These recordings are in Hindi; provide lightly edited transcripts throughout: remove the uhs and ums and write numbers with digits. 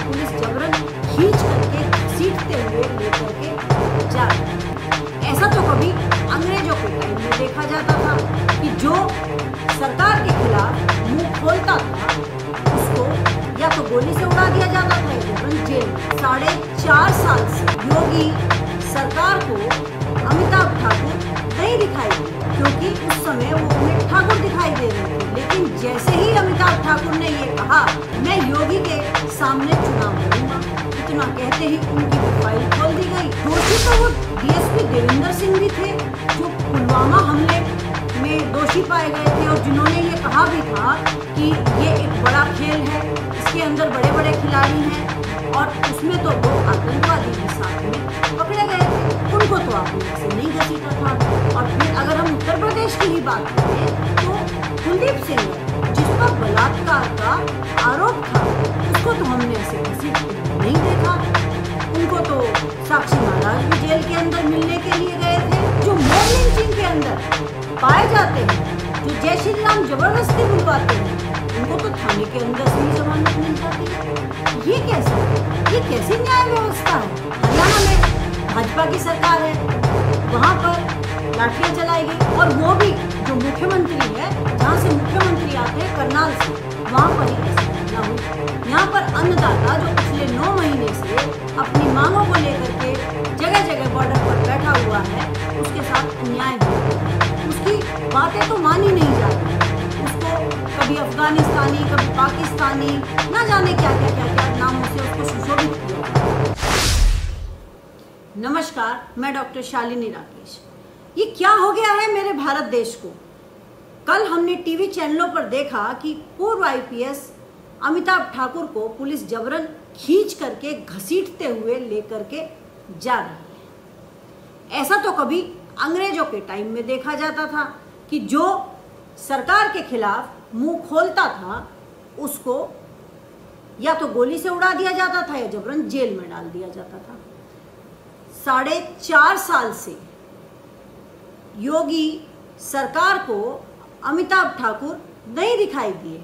पुलिस जबरन खींच करके घसीटते हुए लेकर के जा रही है। ऐसा तो कभी अंग्रेजों के टाइम में देखा जाता था कि जो सरकार के खिलाफ मुंह खोलता था उसको या तो गोली से उड़ा दिया जाता था या जबरन जेल में। 4.5 साल से योगी सरकार को अमिताभ ठाकुर नहीं दिखाई दी, क्योंकि उस समय वो उन्हें ठाकुर दिखाई दे रहे थे। लेकिन जैसे ही अमिताभ ठाकुर ने ये कहा मैं योगी के सामने चुनाव लड़ूंगा, इतना कहते ही उनकी फाइल खोल दी गई। दोषी तो वो डीएसपी देवेंद्र सिंह भी थे जो पुलवामा हमले में दोषी पाए गए थे और जिन्होंने ये कहा भी था कि ये एक बड़ा खेल है, इसके अंदर बड़े बड़े खिलाड़ी हैं और उसमें तो 2 आतंकवादी भी साथ में पकड़े गए थे। उनको तो आपने ऐसे नहीं घसीटा था। और फिर अगर हम उत्तर प्रदेश की ही बात करें तो कुलदीप सिंह जिस पर बलात्कार का आरोप था उसको तो हमने ऐसे घसीटते नहीं देखा। उनको तो साक्षी महाराज भी जेल के अंदर मिलने के लिए गए थे। जो मॉब लिंचिंग के अंदर पाए जाते हैं, जो जय श्री राम जबरदस्ती बुलवाते हैं, उनको तो थाने के अंदर से ही जमानत मिल जाती है। ये कैसा है? ये कैसी न्याय व्यवस्था है? हरियाणा में भाजपा की सरकार है, वहाँ पर लाठियां चलाई गई और वो भी जो मुख्यमंत्री है, जहाँ से मुख्यमंत्री आते हैं करनाल से, वहाँ पर ही ऐसी घटना हुई। यहाँ पर अन्नदाता जो पिछले 9 महीने से अपनी मांगों को लेकर के जगह जगह बॉर्डर पर बैठा हुआ है, उसके साथ अन्याय हुआ। उसकी बातें तो मानी नहीं जाती। उसको कभी अफगानिस्तानी, कभी पाकिस्तानी, ना जाने क्या क्या क्या क्या नामों से उसको सुशोभित किया। नमस्कार, मैं डॉक्टर शालिनी राकेश। ये क्या हो गया है मेरे भारत देश को? कल हमने टीवी चैनलों पर देखा कि पूर्व आईपीएस अमिताभ ठाकुर को पुलिस जबरन खींच करके घसीटते हुए लेकर के जा रही है। ऐसा तो कभी अंग्रेजों के टाइम में देखा जाता था कि जो सरकार के खिलाफ मुंह खोलता था उसको या तो गोली से उड़ा दिया जाता था या जबरन जेल में डाल दिया जाता था। 4.5 साल से योगी सरकार को अमिताभ ठाकुर नहीं दिखाई दिए,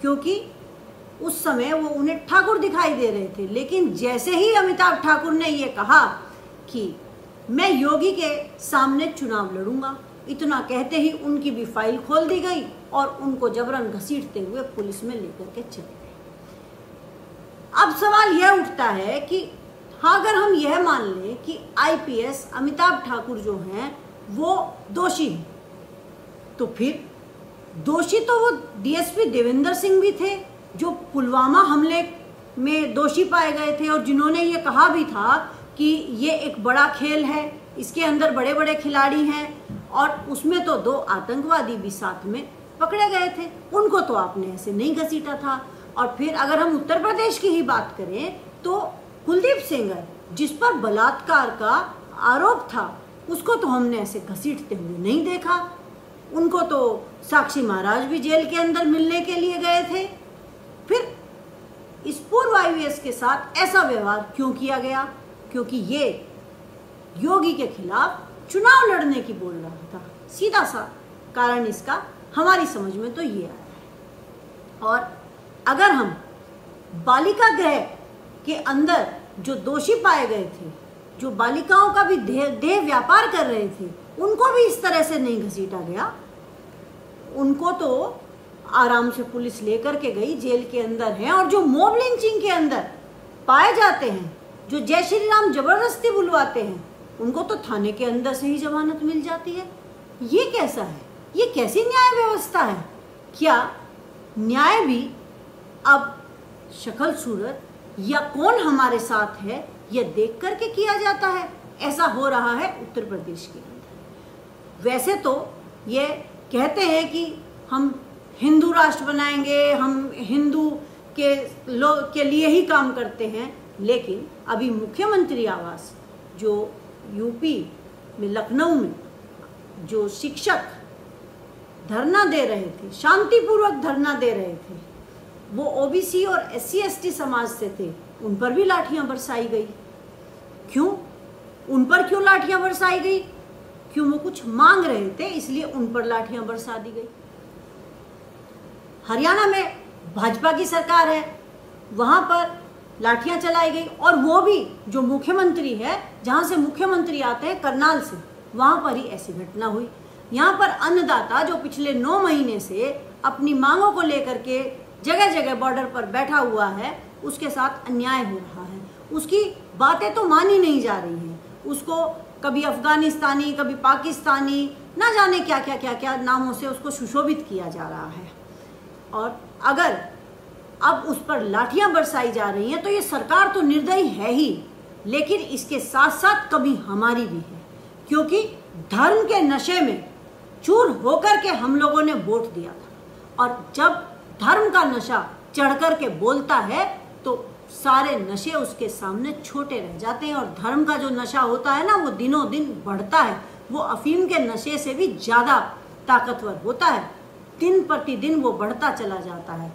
क्योंकि उस समय वो उन्हें ठाकुर दिखाई दे रहे थे। लेकिन जैसे ही अमिताभ ठाकुर ने ये कहा कि मैं योगी के सामने चुनाव लड़ूंगा, इतना कहते ही उनकी भी फाइल खोल दी गई और उनको जबरन घसीटते हुए पुलिस में लेकर के चले गए। अब सवाल यह उठता है कि हाँ, अगर हम यह मान लें कि आईपीएस अमिताभ ठाकुर जो हैं वो दोषी हैं, तो फिर दोषी तो वो डीएसपी देवेंद्र सिंह भी थे जो पुलवामा हमले में दोषी पाए गए थे और जिन्होंने ये कहा भी था कि ये एक बड़ा खेल है, इसके अंदर बड़े बड़े खिलाड़ी हैं और उसमें तो 2 आतंकवादी भी साथ में पकड़े गए थे। उनको तो आपने ऐसे नहीं घसीटा था। और फिर अगर हम उत्तर प्रदेश की ही बात करें तो कुलदीप सिंह जिस पर बलात्कार का आरोप था उसको तो हमने ऐसे घसीटते हुए नहीं देखा। उनको तो साक्षी महाराज भी जेल के अंदर मिलने के लिए गए थे। फिर इस पूर्व आईपीएस के साथ ऐसा व्यवहार क्यों किया गया? क्योंकि ये योगी के खिलाफ चुनाव लड़ने की बोल रहा था। सीधा सा कारण इसका हमारी समझ में तो ये आया है। और अगर हम बालिका गृह के अंदर जो दोषी पाए गए थे, जो बालिकाओं का भी देह व्यापार कर रहे थे, उनको भी इस तरह से नहीं घसीटा गया। उनको तो आराम से पुलिस लेकर के गई, जेल के अंदर हैं। और जो मॉब लिंचिंग के अंदर पाए जाते हैं, जो जय श्री राम जबरदस्ती बुलवाते हैं, उनको तो थाने के अंदर से ही जमानत मिल जाती है। ये कैसा है? ये कैसी न्याय व्यवस्था है? क्या न्याय भी अब शक्ल सूरत या कौन हमारे साथ है यह देख करके किया जाता है? ऐसा हो रहा है उत्तर प्रदेश के अंदर। वैसे तो ये कहते हैं कि हम हिंदू राष्ट्र बनाएंगे, हम हिंदू के लिए ही काम करते हैं, लेकिन अभी मुख्यमंत्री आवास जो यूपी में लखनऊ में जो शिक्षक धरना दे रहे थे, शांतिपूर्वक धरना दे रहे थे, वो ओबीसी और SC/ST समाज से थे, उन पर भी लाठियां बरसाई गई। क्यों? उन पर क्यों लाठियां बरसाई गई? क्यों? वो कुछ मांग रहे थे, इसलिए उन पर लाठियां बरसा दी गई। हरियाणा में भाजपा की सरकार है, वहां पर लाठियां चलाई गई, और वो भी जो मुख्यमंत्री है, जहां से मुख्यमंत्री आते हैं करनाल से, वहां पर ही ऐसी घटना हुई। यहाँ पर अन्नदाता जो पिछले 9 महीने से अपनी मांगों को लेकर के जगह जगह बॉर्डर पर बैठा हुआ है, उसके साथ अन्याय हो रहा है। उसकी बातें तो मानी नहीं जा रही हैं, उसको कभी अफगानिस्तानी, कभी पाकिस्तानी, ना जाने क्या क्या क्या क्या नामों से उसको सुशोभित किया जा रहा है। और अगर अब उस पर लाठियां बरसाई जा रही हैं तो ये सरकार तो निर्दयी है ही, लेकिन इसके साथ साथ कभी हमारी भी है, क्योंकि धर्म के नशे में चूर होकर के हम लोगों ने वोट दिया था, और जब धर्म का नशा चढ़ कर के बोलता है तो सारे नशे उसके सामने छोटे रह जाते हैं। और धर्म का जो नशा होता है ना, वो दिनों दिन बढ़ता है, वो अफीम के नशे से भी ज़्यादा ताकतवर होता है, दिन प्रतिदिन वो बढ़ता चला जाता है।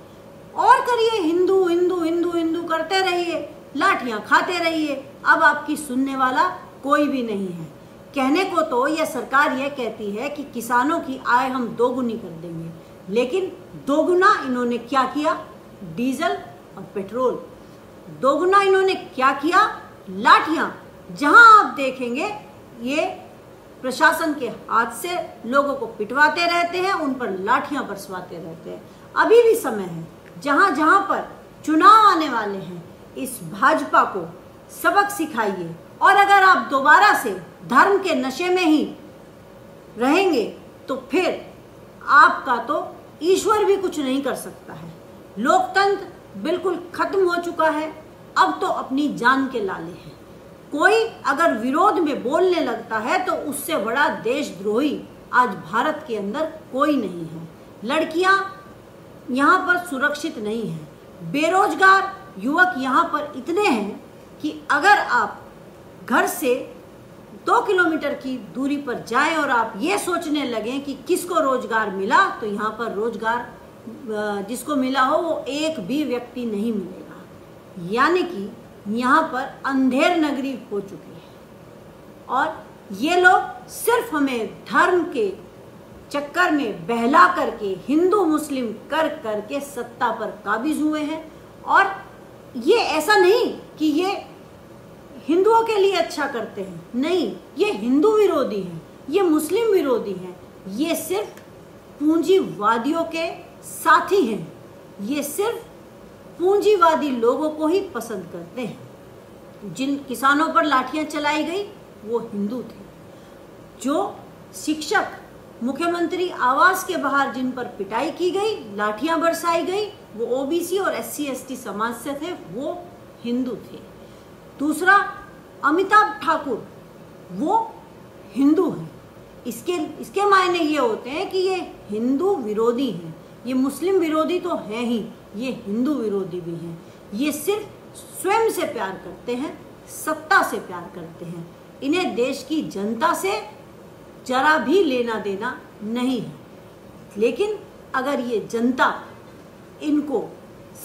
और करिए, हिंदू हिंदू हिंदू हिंदू करते रहिए, लाठियां खाते रहिए, अब आपकी सुनने वाला कोई भी नहीं है। कहने को तो यह सरकार यह कहती है कि किसानों की आय हम दोगुनी कर देंगे, लेकिन दोगुना इन्होंने क्या किया? डीजल और पेट्रोल। दोगुना इन्होंने क्या किया? लाठियां। जहां आप देखेंगे ये प्रशासन के हाथ से लोगों को पिटवाते रहते हैं, उन पर लाठियां बरसवाते रहते हैं। अभी भी समय है, जहां जहां पर चुनाव आने वाले हैं, इस भाजपा को सबक सिखाइए। और अगर आप दोबारा से धर्म के नशे में ही रहेंगे तो फिर आपका तो ईश्वर भी कुछ नहीं कर सकता है। लोकतंत्र बिल्कुल खत्म हो चुका है, अब तो अपनी जान के लाले हैं। कोई अगर विरोध में बोलने लगता है तो उससे बड़ा देशद्रोही आज भारत के अंदर कोई नहीं है। लड़कियां यहाँ पर सुरक्षित नहीं हैं, बेरोजगार युवक यहाँ पर इतने हैं कि अगर आप घर से 2 किलोमीटर की दूरी पर जाएं और आप ये सोचने लगें कि किसको रोजगार मिला, तो यहाँ पर रोजगार जिसको मिला हो वो एक भी व्यक्ति नहीं मिलेगा। यानी कि यहाँ पर अंधेर नगरी हो चुकी है, और ये लोग सिर्फ हमें धर्म के चक्कर में बहला करके हिंदू मुस्लिम कर करके सत्ता पर काबिज हुए हैं। और ये ऐसा नहीं कि ये हिंदुओं के लिए अच्छा करते हैं, नहीं, ये हिंदू विरोधी हैं, ये मुस्लिम विरोधी हैं, ये सिर्फ पूंजीवादियों के साथी हैं, ये सिर्फ पूंजीवादी लोगों को ही पसंद करते हैं। जिन किसानों पर लाठियां चलाई गई वो हिंदू थे। जो शिक्षक मुख्यमंत्री आवास के बाहर जिन पर पिटाई की गई, लाठियां बरसाई गई, वो ओबीसी और SC/ST समाज से थे, वो हिंदू थे। दूसरा, अमिताभ ठाकुर वो हिंदू हैं। इसके मायने ये होते हैं कि ये हिंदू विरोधी हैं। ये मुस्लिम विरोधी तो हैं ही, ये हिंदू विरोधी भी हैं। ये सिर्फ स्वयं से प्यार करते हैं, सत्ता से प्यार करते हैं। इन्हें देश की जनता से जरा भी लेना देना नहीं है। लेकिन अगर ये जनता इनको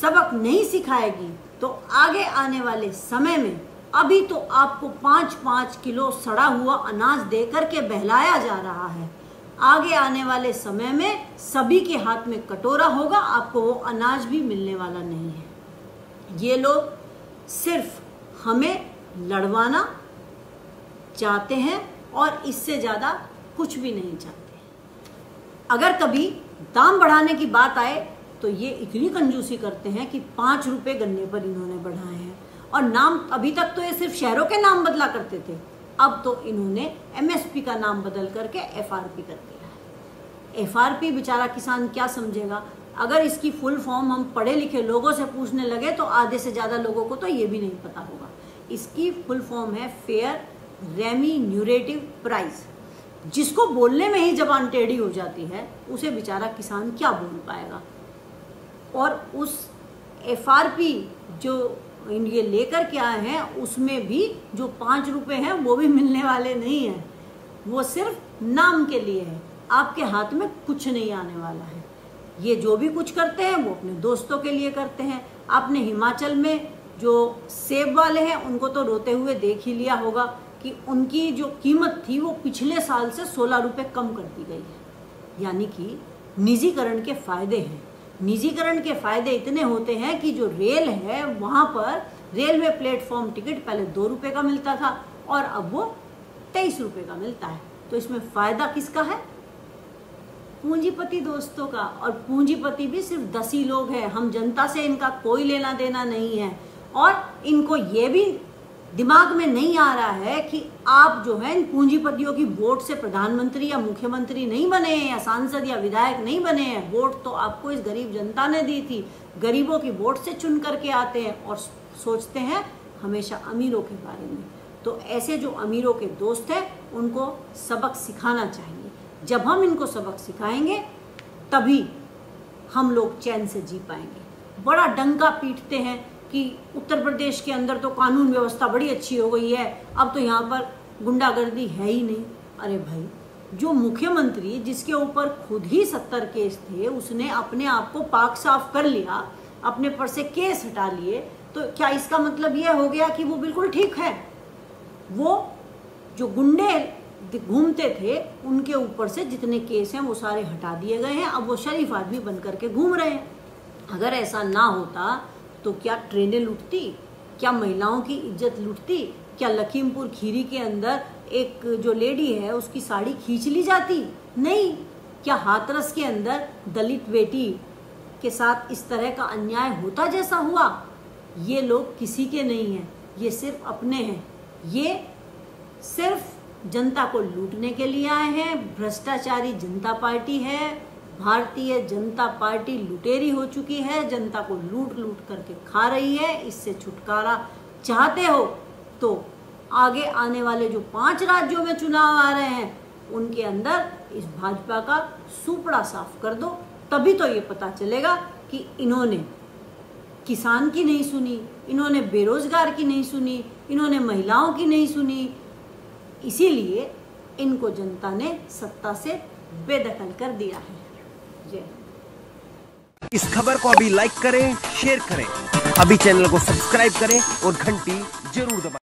सबक नहीं सिखाएगी तो आगे आने वाले समय में, अभी तो आपको 5-5 किलो सड़ा हुआ अनाज देकर के बहलाया जा रहा है, आगे आने वाले समय में सभी के हाथ में कटोरा होगा, आपको वो अनाज भी मिलने वाला नहीं है। ये लोग सिर्फ हमें लड़वाना चाहते हैं और इससे ज़्यादा कुछ भी नहीं चाहते। अगर कभी दाम बढ़ाने की बात आए तो ये इतनी कंजूसी करते हैं कि 5 रुपये गन्ने पर इन्होंने बढ़ाए हैं। और नाम, अभी तक तो ये सिर्फ शहरों के नाम बदला करते थे, अब तो इन्होंने MSP का नाम बदल करके FRP कर दिया है। FRP बेचारा किसान क्या समझेगा? अगर इसकी फुल फॉर्म हम पढ़े लिखे लोगों से पूछने लगे तो आधे से ज़्यादा लोगों को तो ये भी नहीं पता होगा। इसकी फुल फॉर्म है फेयर रेम्यूनरेटिव प्राइस। जिसको बोलने में ही जबान टेढ़ी हो जाती है उसे बेचारा किसान क्या बोल पाएगा। और उस FRP जो ये लेकर के आए हैं उसमें भी जो 5 रुपये हैं वो भी मिलने वाले नहीं हैं, वो सिर्फ नाम के लिए है। आपके हाथ में कुछ नहीं आने वाला है। ये जो भी कुछ करते हैं वो अपने दोस्तों के लिए करते हैं। आपने हिमाचल में जो सेब वाले हैं उनको तो रोते हुए देख ही लिया होगा कि उनकी जो कीमत थी वो पिछले साल से 16 रुपये कम कर दी गई है। यानी कि निजीकरण के फायदे हैं। निजीकरण के फायदे इतने होते हैं कि जो रेल है वहाँ पर रेलवे प्लेटफॉर्म टिकट पहले 2 रुपये का मिलता था और अब वो 23 रुपये का मिलता है। तो इसमें फायदा किसका है? पूंजीपति दोस्तों का। और पूंजीपति भी सिर्फ 10 ही लोग हैं, हम जनता से इनका कोई लेना देना नहीं है। और इनको ये भी दिमाग में नहीं आ रहा है कि आप जो है इन पूंजीपतियों की वोट से प्रधानमंत्री या मुख्यमंत्री नहीं बने हैं या सांसद या विधायक नहीं बने हैं। वोट तो आपको इस गरीब जनता ने दी थी। गरीबों की वोट से चुन करके आते हैं और सोचते हैं हमेशा अमीरों के बारे में। तो ऐसे जो अमीरों के दोस्त हैं उनको सबक सिखाना चाहिए। जब हम इनको सबक सिखाएंगे तभी हम लोग चैन से जी पाएंगे। बड़ा डंका पीटते हैं कि उत्तर प्रदेश के अंदर तो कानून व्यवस्था बड़ी अच्छी हो गई है, अब तो यहाँ पर गुंडागर्दी है ही नहीं। अरे भाई, जो मुख्यमंत्री जिसके ऊपर खुद ही 70 केस थे उसने अपने आप को पाक साफ कर लिया, अपने पर से केस हटा लिए, तो क्या इसका मतलब यह हो गया कि वो बिल्कुल ठीक है? वो जो गुंडे घूमते थे उनके ऊपर से जितने केस हैं वो सारे हटा दिए गए हैं। अब वो शरीफ आदमी बन करके घूम रहे हैं। अगर ऐसा ना होता तो क्या ट्रेनें लूटती? क्या महिलाओं की इज्जत लूटती? क्या लखीमपुर खीरी के अंदर एक जो लेडी है उसकी साड़ी खींच ली जाती? नहीं। क्या हाथरस के अंदर दलित बेटी के साथ इस तरह का अन्याय होता जैसा हुआ? ये लोग किसी के नहीं हैं, ये सिर्फ अपने हैं। ये सिर्फ जनता को लूटने के लिए आए हैं। भ्रष्टाचारी जनता पार्टी है। भारतीय जनता पार्टी लुटेरी हो चुकी है, जनता को लूट लूट करके खा रही है। इससे छुटकारा चाहते हो तो आगे आने वाले जो 5 राज्यों में चुनाव आ रहे हैं उनके अंदर इस भाजपा का सुपड़ा साफ कर दो, तभी तो ये पता चलेगा कि इन्होंने किसान की नहीं सुनी, इन्होंने बेरोजगार की नहीं सुनी, इन्होंने महिलाओं की नहीं सुनी। इसीलिए इनको जनता ने सत्ता से बेदखल कर दिया है। जय। इस खबर को अभी लाइक करें, शेयर करें, अभी चैनल को सब्सक्राइब करें और घंटी जरूर दबाएं।